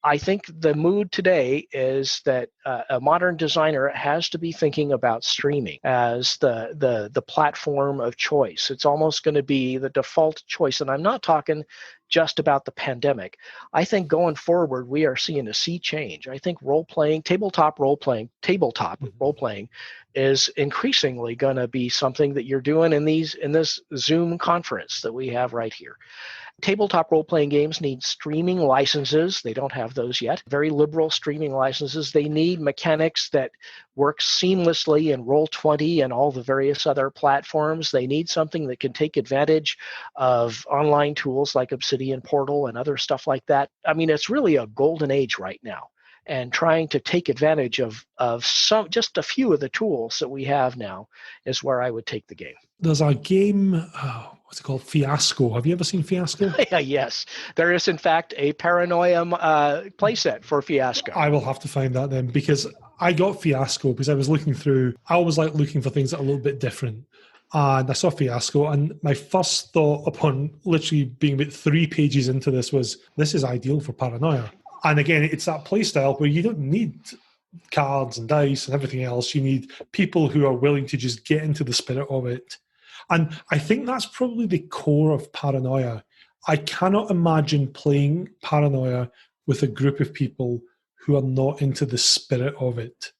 Speaker 3: I think the mood today is that a modern designer has to be thinking about streaming as the platform of choice. It's almost going to be the default choice. And I'm not talking just about the pandemic. I think going forward, we are seeing a sea change. I think tabletop role playing is increasingly going to be something that you're doing in this Zoom conference that we have right here. Tabletop role-playing games need streaming licenses. They don't have those yet. Very liberal streaming licenses. They need mechanics that work seamlessly in Roll20 and all the various other platforms. They need something that can take advantage of online tools like Obsidian Portal and other stuff like that. I mean, it's really a golden age right now. And trying to take advantage of just a few of the tools that we have now is where I would take the game.
Speaker 2: There's a game, what's it called? Fiasco. Have you ever seen Fiasco?
Speaker 3: Yes. There is, in fact, a Paranoia playset for Fiasco.
Speaker 2: I will have to find that then, because I got Fiasco because I was looking through, I always like looking for things that are a little bit different. And I saw Fiasco, and my first thought upon literally being about 3 pages into this was, this is ideal for Paranoia. And again, it's that play style where you don't need cards and dice and everything else. You need people who are willing to just get into the spirit of it. And I think that's probably the core of Paranoia. I cannot imagine playing Paranoia with a group of people who are not into the spirit of it.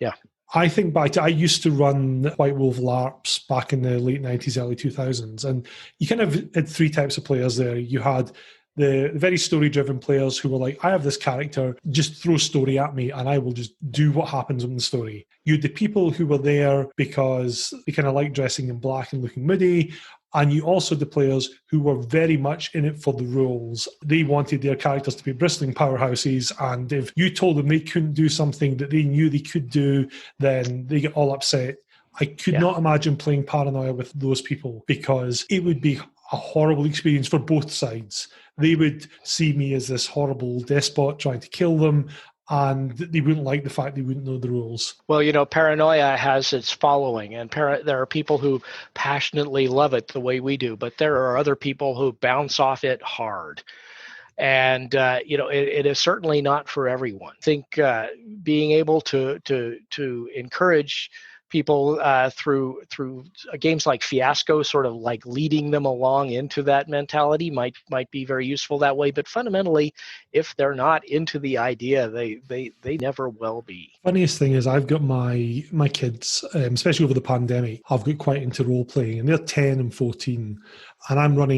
Speaker 3: Yeah.
Speaker 2: I think back to, I used to run White Wolf LARPs back in the late 90s, early 2000s. And you kind of had 3 types of players there. You had the very story-driven players who were like, I have this character, just throw story at me and I will just do what happens in the story. You had the people who were there because they kind of like dressing in black and looking moody. And you also had the players who were very much in it for the rules. They wanted their characters to be bristling powerhouses, and if you told them they couldn't do something that they knew they could do, then they get all upset. I could not imagine playing Paranoia with those people, because it would be a horrible experience for both sides. They would see me as this horrible despot trying to kill them, and they wouldn't like the fact they wouldn't know the rules.
Speaker 3: Well, Paranoia has its following, and there are people who passionately love it the way we do, but there are other people who bounce off it hard. And, it is certainly not for everyone. I think being able to encourage people through games like Fiasco, sort of like leading them along into that mentality might be very useful that way. But fundamentally, if they're not into the idea, they never will be.
Speaker 2: Funniest thing is, I've got my kids, especially over the pandemic, I've got quite into role playing, and they're 10 and 14. And I've run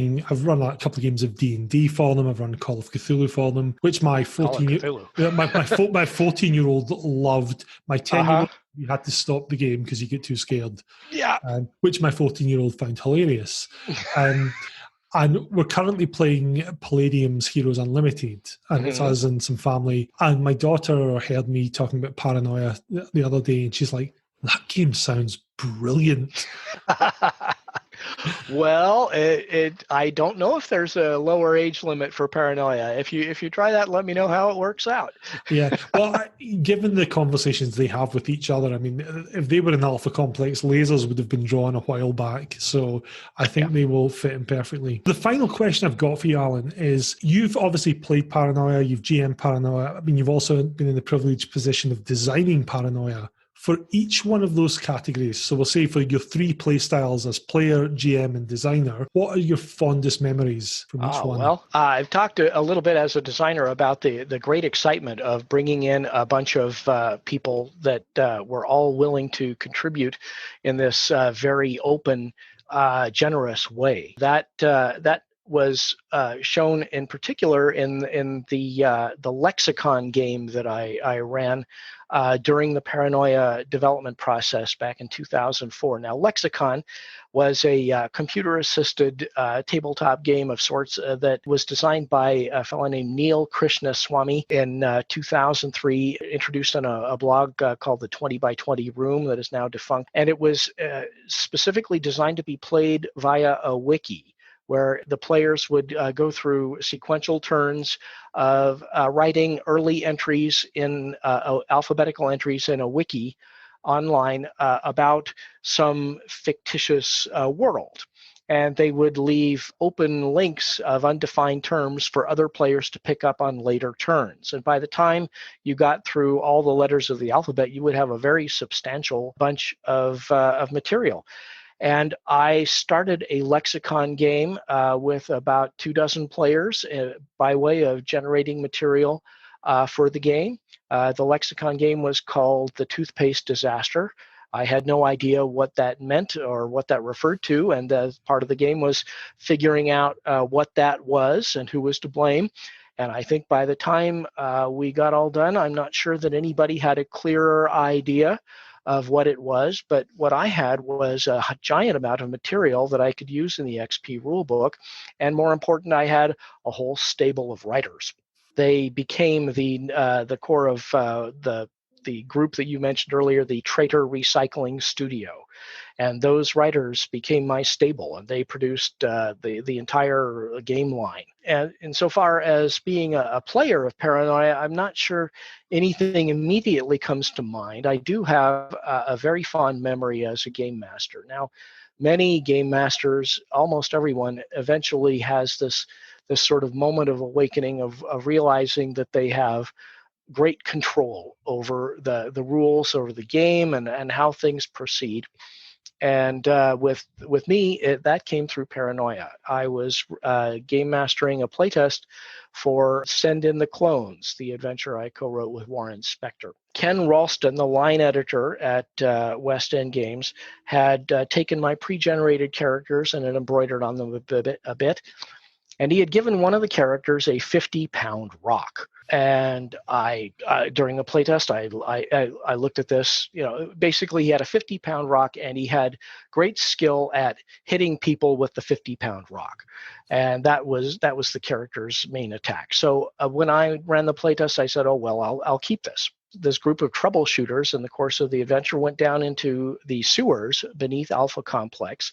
Speaker 2: a couple of games of D&D for them. I've run Call of Cthulhu for them, which my 14-year-old loved. My 10-year-old, you had to stop the game because you get too scared.
Speaker 3: Yeah.
Speaker 2: Which my 14-year-old found hilarious. And we're currently playing Palladium's Heroes Unlimited, and it's us and some family. And my daughter heard me talking about Paranoia the other day, and she's like, that game sounds brilliant.
Speaker 3: Well, I don't know if there's a lower age limit for Paranoia. If you try that, let me know how it works out.
Speaker 2: Yeah. Well, given the conversations they have with each other, I mean, if they were in Alpha Complex, lasers would have been drawn a while back. So I think they will fit in perfectly. The final question I've got for you, Alan, is you've obviously played Paranoia, you've GM Paranoia. I mean, you've also been in the privileged position of designing Paranoia. For each one of those categories, so we'll say for your 3 play styles as player, GM, and designer, what are your fondest memories from each one?
Speaker 3: Well, I've talked a little bit as a designer about the great excitement of bringing in a bunch of people that were all willing to contribute in this very open, generous way. That was shown in particular in the Lexicon game that I ran during the Paranoia development process back in 2004. Now, Lexicon was a computer-assisted tabletop game of sorts that was designed by a fellow named Neil Krishnaswamy in 2003, introduced on a blog called the 20 by 20 Room that is now defunct. And it was specifically designed to be played via a wiki, where the players would go through sequential turns of writing early entries in alphabetical entries in a wiki online about some fictitious world. and they would leave open links of undefined terms for other players to pick up on later turns. And by the time you got through all the letters of the alphabet, you would have a very substantial bunch of material. And I started a lexicon game with about 24 players by way of generating material for the game. The lexicon game was called The Toothpaste Disaster. I had no idea what that meant or what that referred to, and part of the game was figuring out what that was and who was to blame. And I think by the time we got all done, I'm not sure that anybody had a clearer idea of what it was, but what I had was a giant amount of material that I could use in the XP rulebook, and more important, I had a whole stable of writers. They became the core of the group that you mentioned earlier, the Traitor Recycling Studio. And those writers became my stable, and they produced the entire game line. And insofar as being a player of Paranoia, I'm not sure anything immediately comes to mind. I do have a very fond memory as a game master. Now, many game masters, almost everyone, eventually has this sort of moment of awakening of realizing that they have great control over the rules, over the game, and how things proceed. And with me, that came through Paranoia. I was game mastering a playtest for Send in the Clones, the adventure I co-wrote with Warren Spector. Ken Ralston, the line editor at West End Games, had taken my pre-generated characters and had embroidered on them a bit. And he had given one of the characters a 50-pound rock. And I during the playtest, I looked at this. Basically, he had a 50-pound rock, and he had great skill at hitting people with the 50-pound rock, and that was the character's main attack. So when I ran the playtest, I said, "Oh well, I'll keep this." This group of troubleshooters in the course of the adventure went down into the sewers beneath Alpha Complex,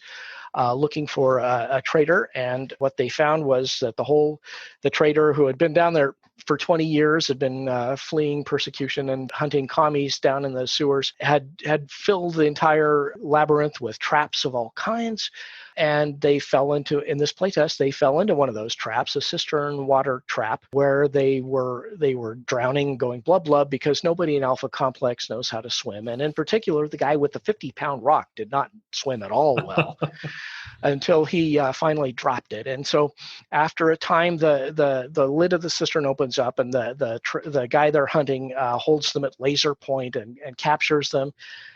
Speaker 3: looking for a traitor, and what they found was that the traitor who had been down there for 20 years, had been fleeing persecution and hunting commies down in the sewers, had filled the entire labyrinth with traps of all kinds. And they fell into, in this playtest, they fell into one of those traps, a cistern water trap, where they were drowning, going blub blub, because nobody in Alpha Complex knows how to swim. And in particular, the guy with the 50-pound rock did not swim at all well until he finally dropped it. And so after a time, the lid of the cistern opens up, and the guy they're hunting holds them at laser point and captures them.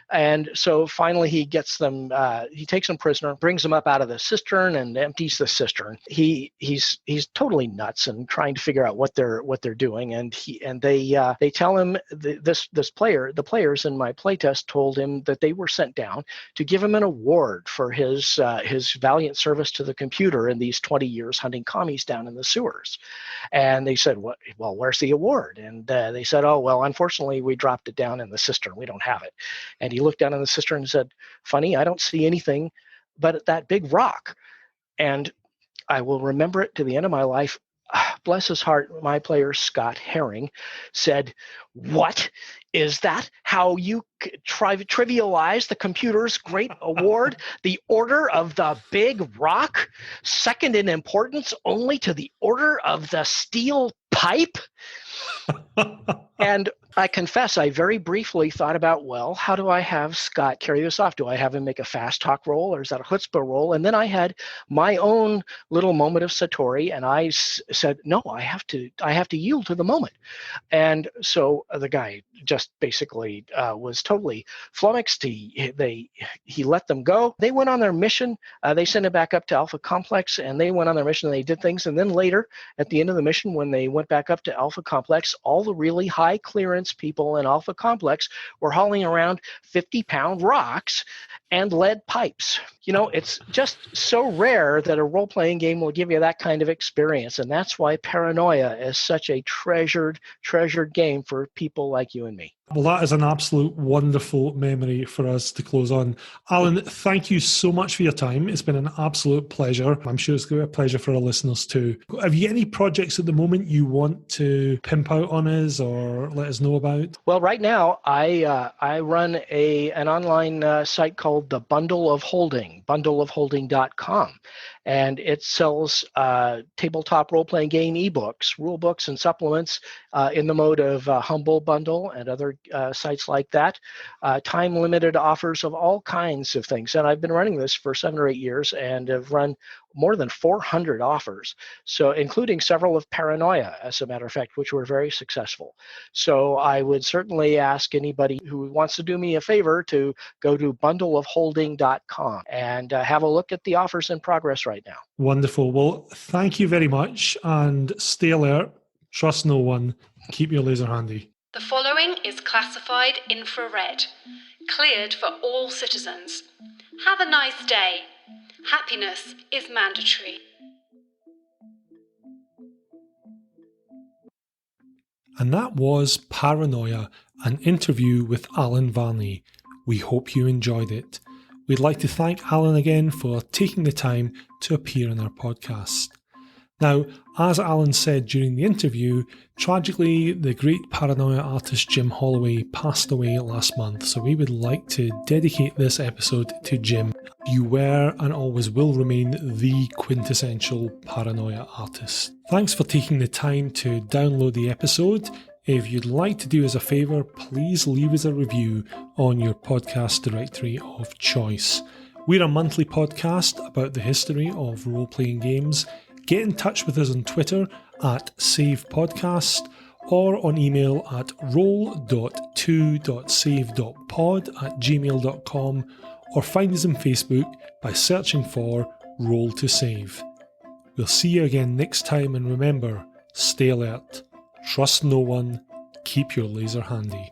Speaker 3: And so finally he gets them, he takes them prisoner, brings them up out of the cistern and empties the cistern. He's totally nuts and trying to figure out what they're doing. And they tell him, the players in my playtest told him that they were sent down to give him an award for his valiant service to the computer in these 20 years hunting commies down in the sewers. And they said, well, where's the award? And they said, oh, well, unfortunately, we dropped it down in the cistern. We don't have it. And he looked down in the cistern and said, funny, I don't see anything but that big rock. And I will remember it to the end of my life. Bless his heart, my player, Scott Herring, said, what? Is that how you trivialize the computer's great award? The Order of the Big Rock? Second in importance only to the Order of the Steel Pipe? And I confess, I very briefly thought about, well, how do I have Scott carry this off? Do I have him make a fast talk roll, or is that a chutzpah roll? And then I had my own little moment of satori, and I said, no, I have to yield to the moment. And so the guy just basically was totally flummoxed. He let them go. They went on their mission. They sent it back up to Alpha Complex, and they went on their mission, and they did things. And then later, at the end of the mission, when they went back up to Alpha Complex, all the really high clearance people in Alpha Complex were hauling around 50-pound rocks and lead pipes. It's just so rare that a role-playing game will give you that kind of experience, and that's why Paranoia is such a treasured game for people like you and me.
Speaker 2: Well, that is an absolute wonderful memory for us to close on. Alan, thank you so much for your time. It's been an absolute pleasure. I'm sure it's going to be a pleasure for our listeners too. Have you any projects at the moment you want to pimp out on us or let us know about?
Speaker 3: Well, right now I run an online site called called the Bundle of Holding, bundleofholding.com. And it sells tabletop role-playing game ebooks, rule books, and supplements in the mode of Humble Bundle and other sites like that. Time-limited offers of all kinds of things. And I've been running this for 7 or 8 years and have run more than 400 offers, so including several of Paranoia, as a matter of fact, which were very successful. So I would certainly ask anybody who wants to do me a favor to go to bundleofholding.com and have a look at the offers in progress right now.
Speaker 2: Wonderful. Well, thank you very much, and stay alert, trust no one, keep your laser handy.
Speaker 1: The following is classified infrared, cleared for all citizens. Have a nice day. Happiness is mandatory.
Speaker 2: And that was Paranoia, an interview with Alan Varney. We hope you enjoyed it. We'd like to thank Alan again for taking the time to appear on our podcast. Now, as Alan said during the interview, tragically, the great Paranoia artist Jim Holloway passed away last month, so we would like to dedicate this episode to Jim. You were and always will remain the quintessential Paranoia artist. Thanks for taking the time to download the episode. If you'd like to do us a favour, please leave us a review on your podcast directory of choice. We're a monthly podcast about the history of role-playing games. Get in touch with us on Twitter @SavePodcast or on email at roll.2.save.pod@gmail.com, or find us on Facebook by searching for Roll to Save. We'll see you again next time, and remember, stay alert, trust no one, keep your laser handy.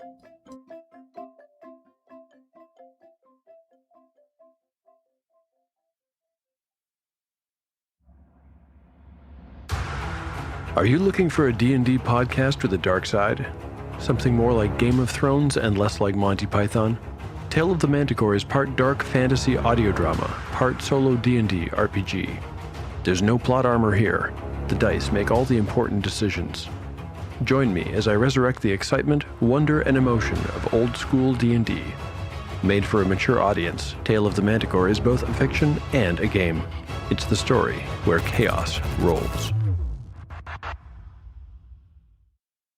Speaker 4: Are you looking for a D&D podcast with a dark side? Something more like Game of Thrones and less like Monty Python? Tale of the Manticore is part dark fantasy audio drama, part solo D&D RPG. There's no plot armor here. The dice make all the important decisions. Join me as I resurrect the excitement, wonder, and emotion of old school D&D. Made for a mature audience, Tale of the Manticore is both a fiction and a game. It's the story where chaos rolls.